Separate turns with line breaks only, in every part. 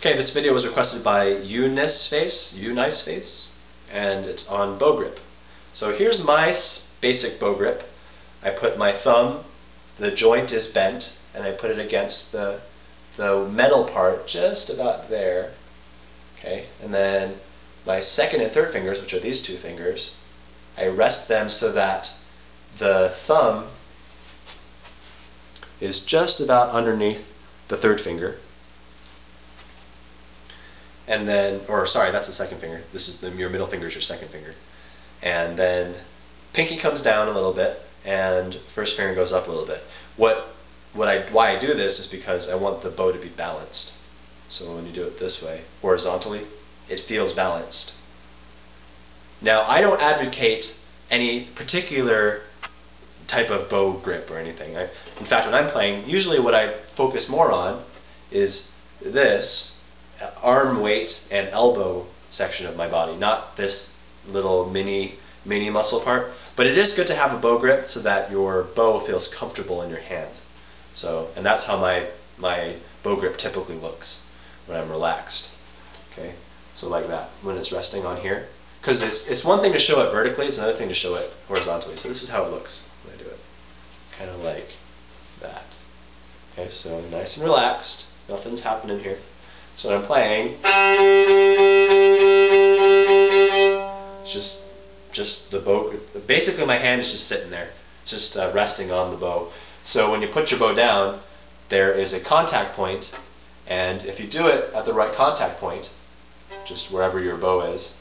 Okay, this video was requested by Uniceface, and it's on bow grip. So here's my basic bow grip. I put my thumb, the joint is bent, and I put it against the metal part just about there. Okay, and then my second and third fingers, which are these two fingers, I rest them so that the thumb is just about underneath the third finger. And then, or sorry, that's the second finger. This is your middle finger is your second finger. And then pinky comes down a little bit and first finger goes up a little bit. Why I do this is because I want the bow to be balanced. So when you do it this way, horizontally, it feels balanced. Now, I don't advocate any particular type of bow grip or anything. In fact, when I'm playing, usually what I focus more on is this arm weight and elbow section of my body, not this little mini muscle part. But it is good to have a bow grip so that your bow feels comfortable in your hand. So, and that's how my bow grip typically looks when I'm relaxed. Okay, so like that when it's resting on here. Because it's one thing to show it vertically, it's another thing to show it horizontally. So this is how it looks when I do it, kind of like that. Okay, so nice and relaxed, nothing's happening here. So when I'm playing, it's just the bow. Basically, my hand is just sitting there, just resting on the bow. So when you put your bow down, there is a contact point, and if you do it at the right contact point, just wherever your bow is,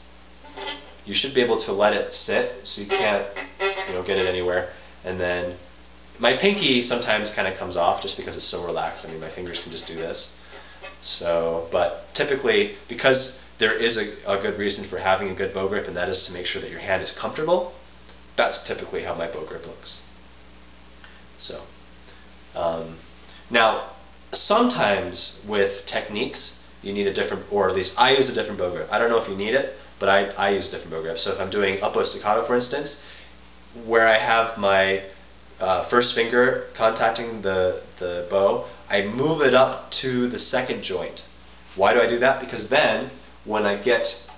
you should be able to let it sit, so you can't, get it anywhere. And then my pinky sometimes kind of comes off just because it's so relaxed. I mean, my fingers can just do this. So, but typically, because there is a good reason for having a good bow grip, and that is to make sure that your hand is comfortable, that's typically how my bow grip looks. So, now, sometimes with techniques, you need a different, or at least I use a different bow grip. I don't know if you need it, but I use a different bow grip. So if I'm doing up bow staccato, for instance, where I have my first finger contacting the bow, I move it up to the second joint. Why do I do that? Because then, when I get,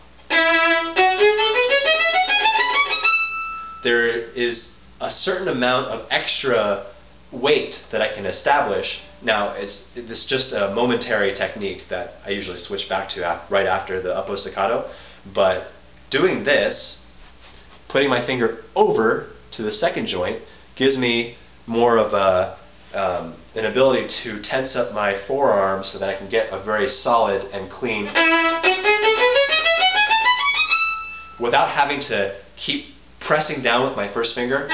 there is a certain amount of extra weight that I can establish. Now, it's just a momentary technique that I usually switch back to right after the up bow staccato. But doing this, putting my finger over to the second joint, gives me more of an ability to tense up my forearm so that I can get a very solid and clean, without having to keep pressing down with my first finger.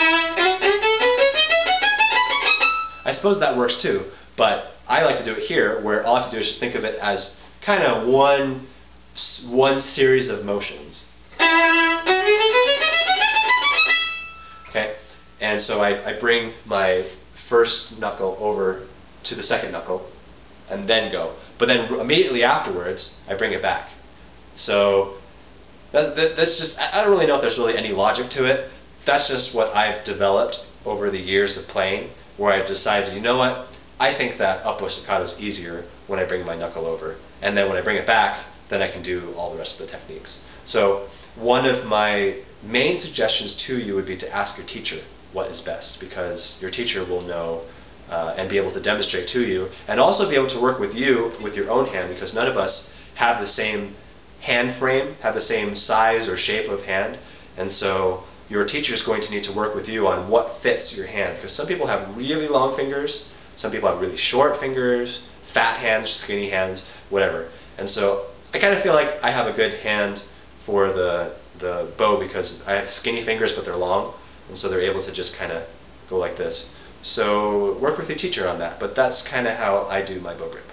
I suppose that works too, but I like to do it here, where all I have to do is just think of it as kind of one series of motions. Okay, and so I bring my first knuckle over to the second knuckle, and then go. But then immediately afterwards, I bring it back. So that's just, I don't really know if there's really any logic to it. That's just what I've developed over the years of playing, where I've decided, you know what, I think that up bow staccato is easier when I bring my knuckle over. And then when I bring it back, then I can do all the rest of the techniques. So one of my main suggestions to you would be to ask your teacher what is best, because your teacher will know and be able to demonstrate to you, and also be able to work with you with your own hand, because none of us have the same hand frame, have the same size or shape of hand, and so your teacher is going to need to work with you on what fits your hand, because some people have really long fingers, some people have really short fingers, fat hands, skinny hands, whatever. And so I kind of feel like I have a good hand for the bow because I have skinny fingers but they're long, and so they're able to just kind of go like this. So work with your teacher on that, but that's kind of how I do my bow grip.